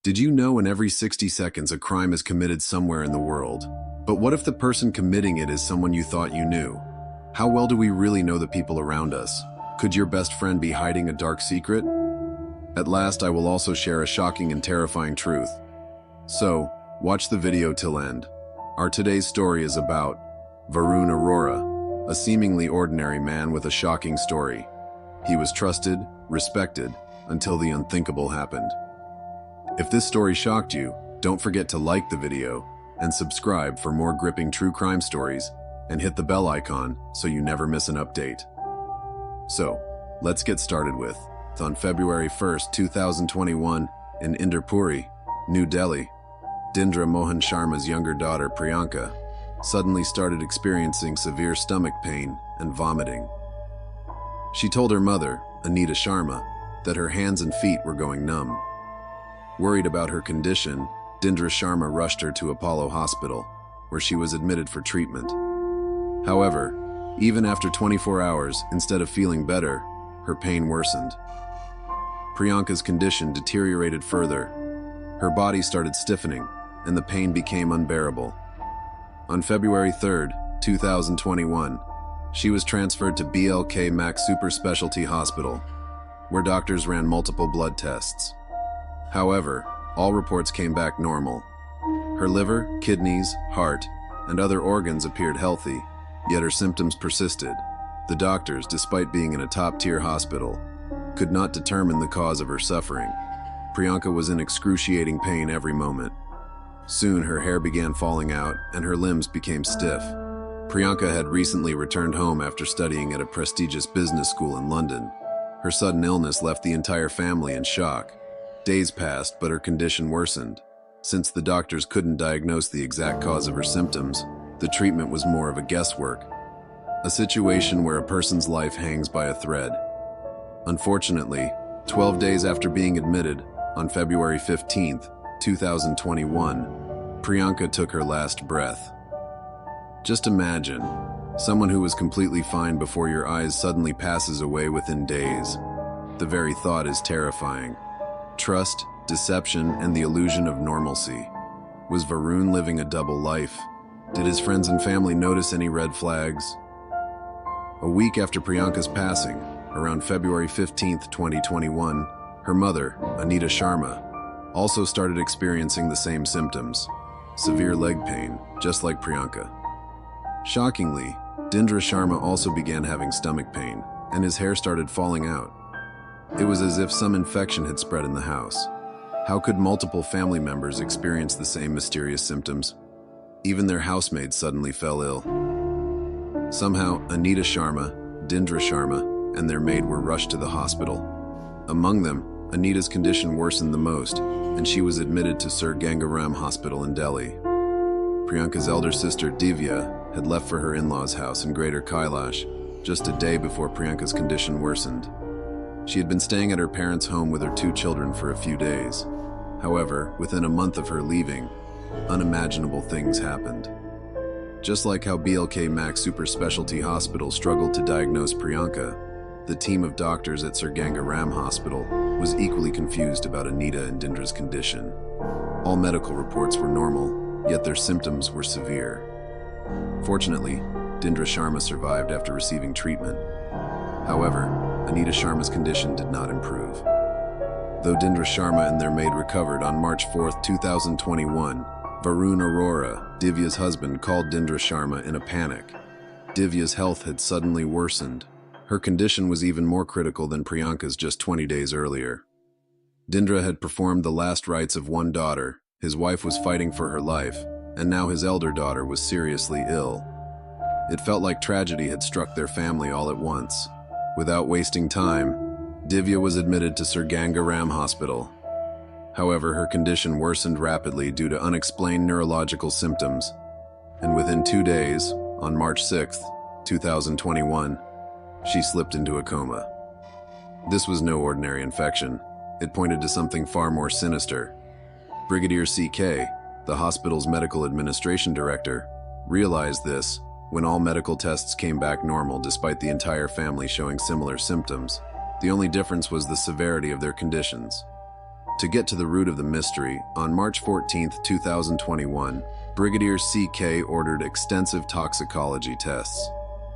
Did you know in every 60 seconds a crime is committed somewhere in the world? But what if the person committing it is someone you thought you knew? How well do we really know the people around us? Could your best friend be hiding a dark secret? At last, I will also share a shocking and terrifying truth. So, watch the video till end. Our today's story is about Varun Arora, a seemingly ordinary man with a shocking story. He was trusted, respected, until the unthinkable happened. If this story shocked you, don't forget to like the video and subscribe for more gripping true crime stories, and hit the bell icon so you never miss an update. So, let's get started with, on February 1st, 2021, in Inderpuri, New Delhi, Dindra Mohan Sharma's younger daughter Priyanka suddenly started experiencing severe stomach pain and vomiting. She told her mother, Anita Sharma, that her hands and feet were going numb. Worried about her condition, Dindra Sharma rushed her to Apollo Hospital, where she was admitted for treatment. However, even after 24 hours, instead of feeling better, her pain worsened. Priyanka's condition deteriorated further. Her body started stiffening, and the pain became unbearable. On February 3rd, 2021, she was transferred to BLK Max Super Specialty Hospital, where doctors ran multiple blood tests. However, all reports came back normal. Her liver, kidneys, heart, and other organs appeared healthy, yet her symptoms persisted. The doctors, despite being in a top-tier hospital, could not determine the cause of her suffering. Priyanka was in excruciating pain every moment. Soon, her hair began falling out and her limbs became stiff. Priyanka had recently returned home after studying at a prestigious business school in London. Her sudden illness left the entire family in shock. Days passed, but her condition worsened. Since the doctors couldn't diagnose the exact cause of her symptoms, the treatment was more of a guesswork, a situation where a person's life hangs by a thread. Unfortunately, 12 days after being admitted, on February 15th, 2021, Priyanka took her last breath. Just imagine, someone who was completely fine before your eyes suddenly passes away within days. The very thought is terrifying. Trust, deception, and the illusion of normalcy. Was Varun living a double life? Did his friends and family notice any red flags? A week after Priyanka's passing, around February 15th, 2021, her mother, Anita Sharma, also started experiencing the same symptoms, severe leg pain, just like Priyanka. Shockingly, Dindra Sharma also began having stomach pain, and his hair started falling out. It was as if some infection had spread in the house. How could multiple family members experience the same mysterious symptoms? Even their housemates suddenly fell ill. Somehow, Anita Sharma, Dindra Sharma, and their maid were rushed to the hospital. Among them, Anita's condition worsened the most, and she was admitted to Sir Gangaram Hospital in Delhi. Priyanka's elder sister, Divya, had left for her in-laws' house in Greater Kailash just a day before Priyanka's condition worsened. She had been staying at her parents' home with her two children for a few days. However, within a month of her leaving, unimaginable things happened. Just like how BLK Max Super Specialty Hospital struggled to diagnose Priyanka, the team of doctors at Sir Gangaram Hospital was equally confused about Anita and Dindra's condition. All medical reports were normal, yet their symptoms were severe. Fortunately, Dindra Sharma survived after receiving treatment. However, Anita Sharma's condition did not improve. Though Dindra Sharma and their maid recovered on March 4th, 2021, Varun Arora, Divya's husband, called Dindra Sharma in a panic. Divya's health had suddenly worsened. Her condition was even more critical than Priyanka's just 20 days earlier. Dindra had performed the last rites of one daughter, his wife was fighting for her life, and now his elder daughter was seriously ill. It felt like tragedy had struck their family all at once. Without wasting time, Divya was admitted to Sir Gangaram Hospital. However, her condition worsened rapidly due to unexplained neurological symptoms, and within 2 days, on March 6th, 2021, she slipped into a coma. This was no ordinary infection. It pointed to something far more sinister. Brigadier C.K., the hospital's medical administration director, realized this when all medical tests came back normal despite the entire family showing similar symptoms. The only difference was the severity of their conditions. To get to the root of the mystery, on March 14, 2021, Brigadier CK ordered extensive toxicology tests.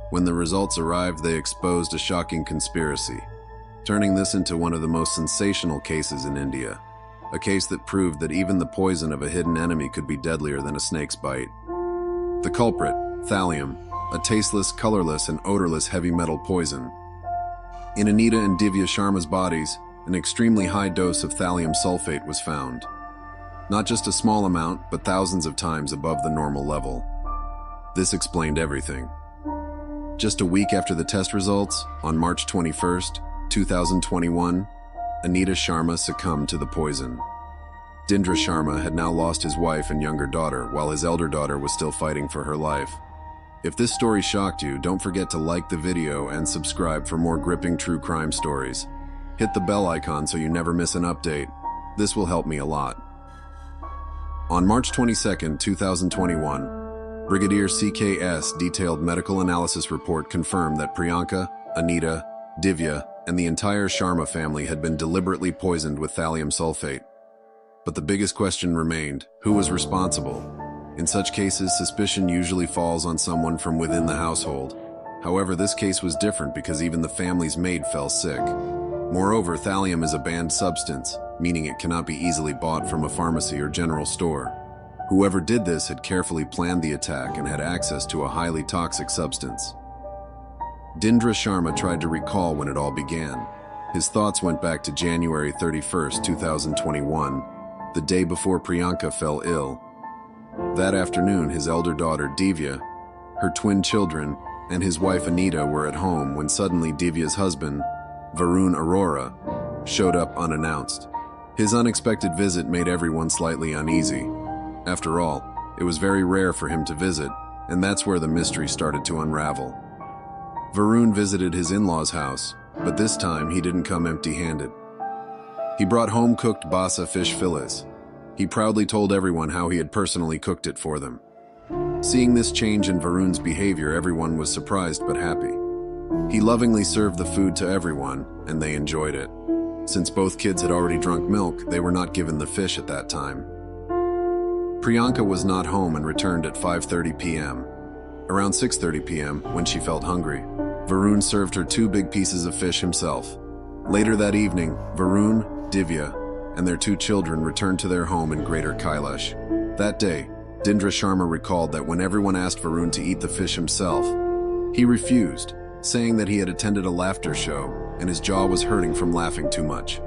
When the results arrived, they exposed a shocking conspiracy, turning this into one of the most sensational cases in India. A case that proved that even the poison of a hidden enemy could be deadlier than a snake's bite. The culprit, thallium, a tasteless, colorless, and odorless heavy metal poison. In Anita and Divya Sharma's bodies, an extremely high dose of thallium sulfate was found. Not just a small amount, but thousands of times above the normal level. This explained everything. Just a week after the test results, on March 21st, 2021, Anita Sharma succumbed to the poison. Dindra Sharma had now lost his wife and younger daughter, while his elder daughter was still fighting for her life. If this story shocked you, don't forget to like the video and subscribe for more gripping true crime stories. Hit the bell icon so you never miss an update. This will help me a lot. On March 22, 2021, Brigadier CK's detailed medical analysis report confirmed that Priyanka, Anita, Divya, and the entire Sharma family had been deliberately poisoned with thallium sulfate. But the biggest question remained: who was responsible? In such cases, suspicion usually falls on someone from within the household. However, this case was different because even the family's maid fell sick. Moreover, thallium is a banned substance, meaning it cannot be easily bought from a pharmacy or general store. Whoever did this had carefully planned the attack and had access to a highly toxic substance. Dindra Sharma tried to recall when it all began. His thoughts went back to January 31, 2021, the day before Priyanka fell ill. That afternoon, his elder daughter, Divya, her twin children, and his wife Anita were at home when suddenly Divya's husband, Varun Arora, showed up unannounced. His unexpected visit made everyone slightly uneasy. After all, it was very rare for him to visit, and that's where the mystery started to unravel. Varun visited his in-laws' house, but this time he didn't come empty-handed. He brought home-cooked basa fish fillets. He proudly told everyone how he had personally cooked it for them. Seeing this change in Varun's behavior, everyone was surprised but happy. He lovingly served the food to everyone, and they enjoyed it. Since both kids had already drunk milk, they were not given the fish at that time. Priyanka was not home and returned at 5:30 p.m. Around 6:30 p.m., when she felt hungry, Varun served her 2 big pieces of fish himself. Later that evening, Varun, Divya, and their 2 children returned to their home in Greater Kailash. That day, Dindra Sharma recalled that when everyone asked Varun to eat the fish himself, he refused, saying that he had attended a laughter show and his jaw was hurting from laughing too much.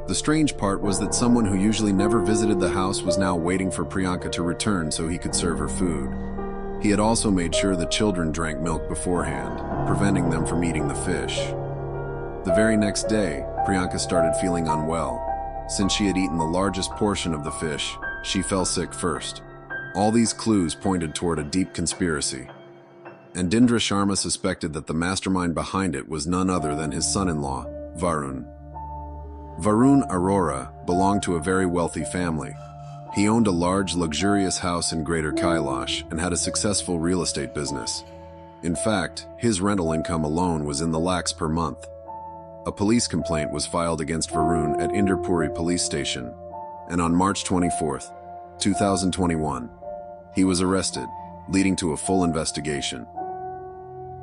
The strange part was that someone who usually never visited the house was now waiting for Priyanka to return so he could serve her food. He had also made sure the children drank milk beforehand, preventing them from eating the fish. The very next day, Priyanka started feeling unwell. Since she had eaten the largest portion of the fish, she fell sick first. All these clues pointed toward a deep conspiracy. And Dindra Sharma suspected that the mastermind behind it was none other than his son-in-law, Varun. Varun Arora belonged to a very wealthy family. He owned a large, luxurious house in Greater Kailash and had a successful real estate business. In fact, his rental income alone was in the lakhs per month. A police complaint was filed against Varun at Inderpuri police station, and on March 24, 2021, he was arrested, leading to a full investigation.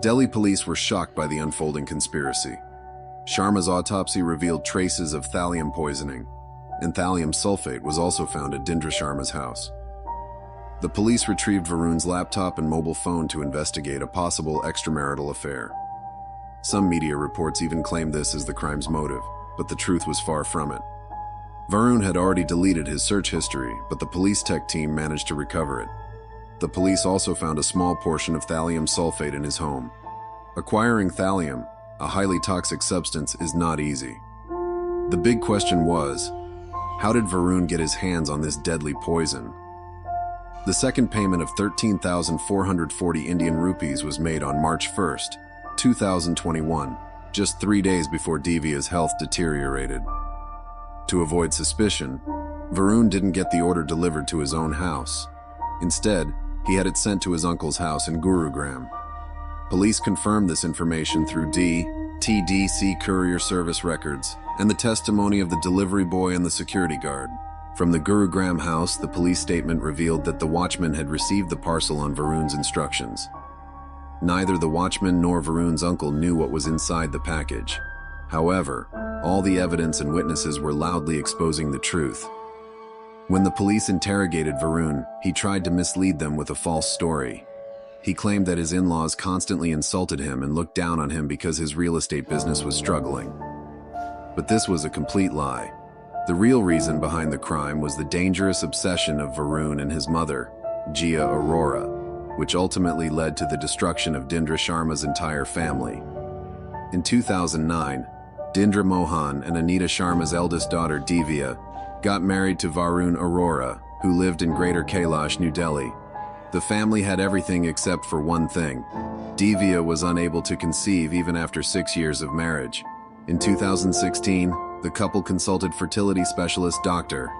Delhi police were shocked by the unfolding conspiracy. Sharma's autopsy revealed traces of thallium poisoning, and thallium sulfate was also found at Dindra Sharma's house. The police retrieved Varun's laptop and mobile phone to investigate a possible extramarital affair. Some media reports even claimed this as the crime's motive, but the truth was far from it. Varun had already deleted his search history, but the police tech team managed to recover it. The police also found a small portion of thallium sulfate in his home. Acquiring thallium, a highly toxic substance, is not easy. The big question was, how did Varun get his hands on this deadly poison? The second payment of 13,440 Indian rupees was made on March 1st, 2021, just 3 days before Divya's health deteriorated. To avoid suspicion, Varun didn't get the order delivered to his own house. Instead, he had it sent to his uncle's house in Gurugram. Police confirmed this information through TDC courier service records, and the testimony of the delivery boy and the security guard. From the Gurugram house, the police statement revealed that the watchman had received the parcel on Varun's instructions. Neither the watchman nor Varun's uncle knew what was inside the package. However, all the evidence and witnesses were loudly exposing the truth. When the police interrogated Varun, he tried to mislead them with a false story. He claimed that his in-laws constantly insulted him and looked down on him because his real estate business was struggling. But this was a complete lie. The real reason behind the crime was the dangerous obsession of Varun and his mother, Gia Arora, which ultimately led to the destruction of Dindra Sharma's entire family. In 2009, Dindra Mohan and Anita Sharma's eldest daughter, Divya, got married to Varun Arora, who lived in Greater Kailash, New Delhi. The family had everything except for one thing. Divya was unable to conceive even after 6 years of marriage. In 2016, the couple consulted fertility specialist Dr.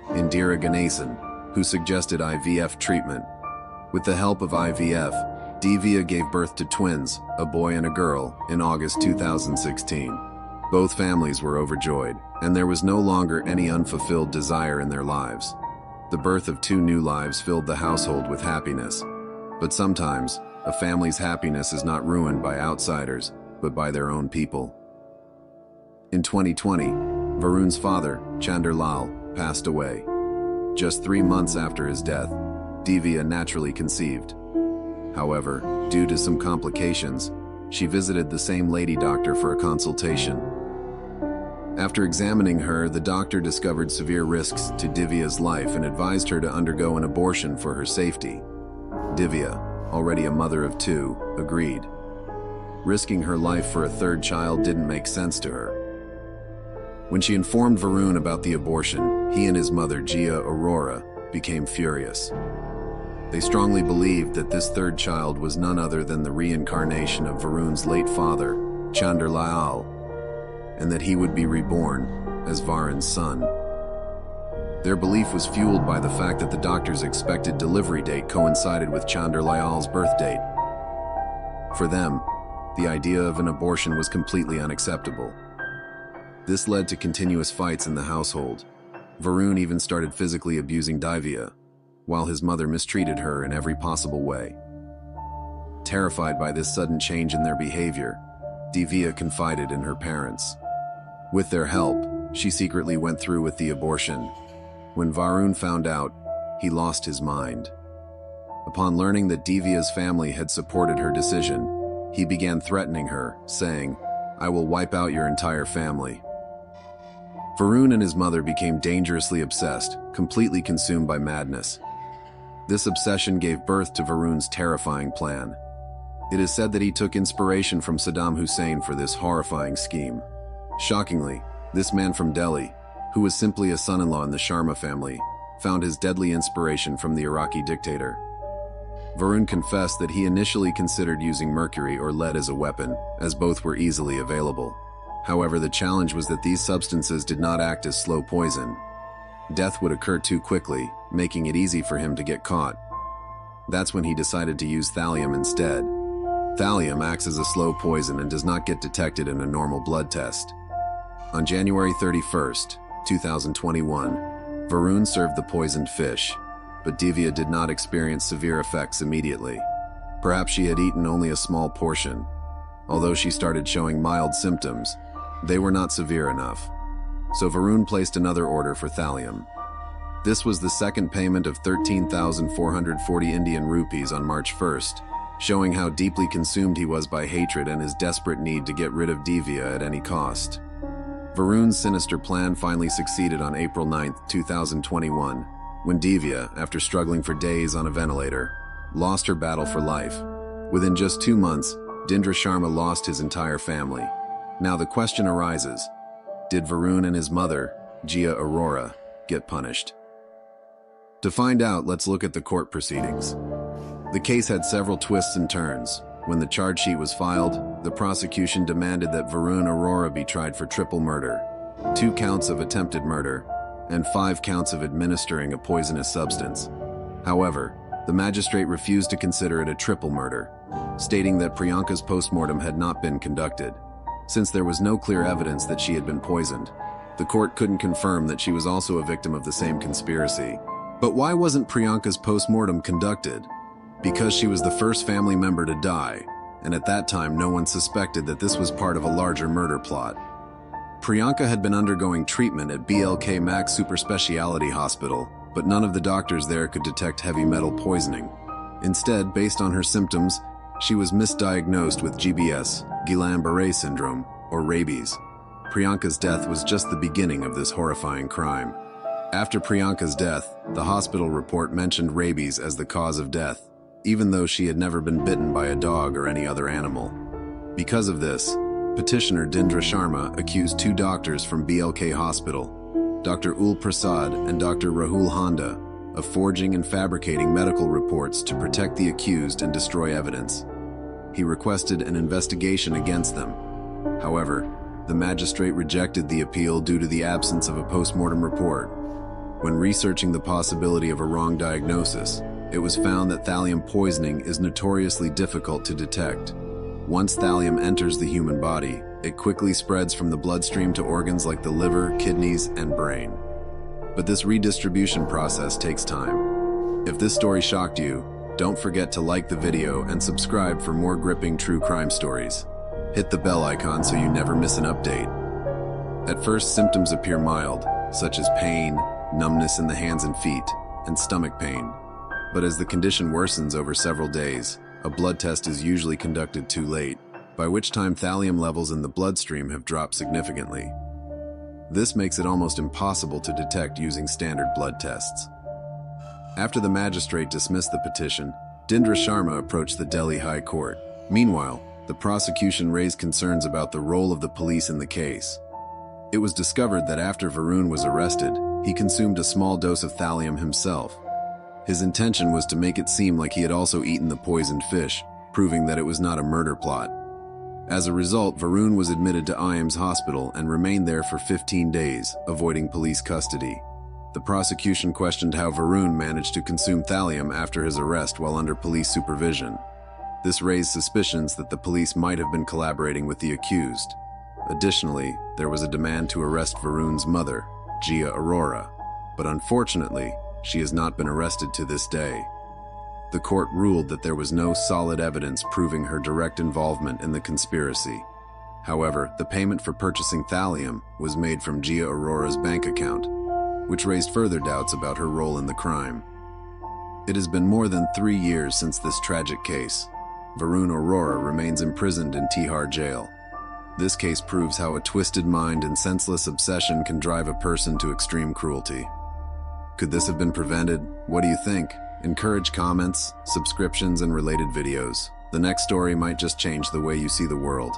Indira Ganesan, who suggested IVF treatment. With the help of IVF, Divya gave birth to twins, a boy and a girl, in August 2016. Both families were overjoyed, and there was no longer any unfulfilled desire in their lives. The birth of 2 new lives filled the household with happiness. But sometimes, a family's happiness is not ruined by outsiders, but by their own people. In 2020, Varun's father, Chander Lal, passed away. Just 3 months after his death, Divya naturally conceived. However, due to some complications, she visited the same lady doctor for a consultation. After examining her, the doctor discovered severe risks to Divya's life and advised her to undergo an abortion for her safety. Divya, already a mother of 2, agreed. Risking her life for a 3rd child didn't make sense to her. When she informed Varun about the abortion, he and his mother, Gia Arora, became furious. They strongly believed that this 3rd child was none other than the reincarnation of Varun's late father, Chander Lal, and that he would be reborn as Varun's son. Their belief was fueled by the fact that the doctor's expected delivery date coincided with Chander Lal's birth date. For them, the idea of an abortion was completely unacceptable. This led to continuous fights in the household. Varun even started physically abusing Divya, while his mother mistreated her in every possible way. Terrified by this sudden change in their behavior, Divya confided in her parents. With their help, she secretly went through with the abortion. When Varun found out, he lost his mind. Upon learning that Divya's family had supported her decision, he began threatening her, saying, "I will wipe out your entire family." Varun and his mother became dangerously obsessed, completely consumed by madness. This obsession gave birth to Varun's terrifying plan. It is said that he took inspiration from Saddam Hussein for this horrifying scheme. Shockingly, this man from Delhi, who was simply a son-in-law in the Sharma family, found his deadly inspiration from the Iraqi dictator. Varun confessed that he initially considered using mercury or lead as a weapon, as both were easily available. However, the challenge was that these substances did not act as slow poison. Death would occur too quickly, making it easy for him to get caught. That's when he decided to use thallium instead. Thallium acts as a slow poison and does not get detected in a normal blood test. On January 31st, 2021, Varun served the poisoned fish, but Divya did not experience severe effects immediately. Perhaps she had eaten only a small portion. Although she started showing mild symptoms, they were not severe enough. So Varun placed another order for thallium. This was the second payment of 13,440 Indian rupees on March 1st, showing how deeply consumed he was by hatred and his desperate need to get rid of Divya at any cost. Varun's sinister plan finally succeeded on April 9, 2021, when Divya, after struggling for days on a ventilator, lost her battle for life. Within just 2 months, Dindra Sharma lost his entire family. Now the question arises, did Varun and his mother, Gia Arora, get punished? To find out, let's look at the court proceedings. The case had several twists and turns. When the charge sheet was filed, the prosecution demanded that Varun Arora be tried for triple murder, 2 counts of attempted murder, and 5 counts of administering a poisonous substance. However, the magistrate refused to consider it a triple murder, stating that Priyanka's postmortem had not been conducted. since there was no clear evidence that she had been poisoned. The court couldn't confirm that she was also a victim of the same conspiracy. But why wasn't Priyanka's post-mortem conducted? Because she was the first family member to die, and at that time no one suspected that this was part of a larger murder plot. Priyanka had been undergoing treatment at BLK Max Super Speciality Hospital, but none of the doctors there could detect heavy metal poisoning. Instead, based on her symptoms, she was misdiagnosed with GBS, Guillain-Barré syndrome, or rabies. Priyanka's death was just the beginning of this horrifying crime. After Priyanka's death, the hospital report mentioned rabies as the cause of death, even though she had never been bitten by a dog or any other animal. Because of this, petitioner Dindra Sharma accused two doctors from BLK Hospital, Dr. Ul Prasad and Dr. Rahul Honda, of forging and fabricating medical reports to protect the accused and destroy evidence. He requested an investigation against them. However, the magistrate rejected the appeal due to the absence of a post-mortem report. When researching the possibility of a wrong diagnosis, it was found that thallium poisoning is notoriously difficult to detect. Once thallium enters the human body, it quickly spreads from the bloodstream to organs like the liver, kidneys, and brain. But this redistribution process takes time. If this story shocked you, don't forget to like the video and subscribe for more gripping true crime stories. Hit the bell icon so you never miss an update. At first, symptoms appear mild, such as pain, numbness in the hands and feet, and stomach pain. But as the condition worsens over several days, a blood test is usually conducted too late, by which time thallium levels in the bloodstream have dropped significantly. This makes it almost impossible to detect using standard blood tests. After the magistrate dismissed the petition, Dindra Sharma approached the Delhi High Court. Meanwhile, the prosecution raised concerns about the role of the police in the case. It was discovered that after Varun was arrested, he consumed a small dose of thallium himself. His intention was to make it seem like he had also eaten the poisoned fish, proving that it was not a murder plot. As a result, Varun was admitted to IIMS hospital and remained there for 15 days, avoiding police custody. The prosecution questioned how Varun managed to consume thallium after his arrest while under police supervision. This raised suspicions that the police might have been collaborating with the accused. Additionally, there was a demand to arrest Varun's mother, Gia Arora, but unfortunately, she has not been arrested to this day. The court ruled that there was no solid evidence proving her direct involvement in the conspiracy. However, the payment for purchasing thallium was made from Gia Arora's bank account, which raised further doubts about her role in the crime. It has been more than 3 years since this tragic case. Varun Arora remains imprisoned in Tihar jail. This case proves how a twisted mind and senseless obsession can drive a person to extreme cruelty. Could this have been prevented? What do you think? Encourage comments, subscriptions, and related videos. The next story might just change the way you see the world.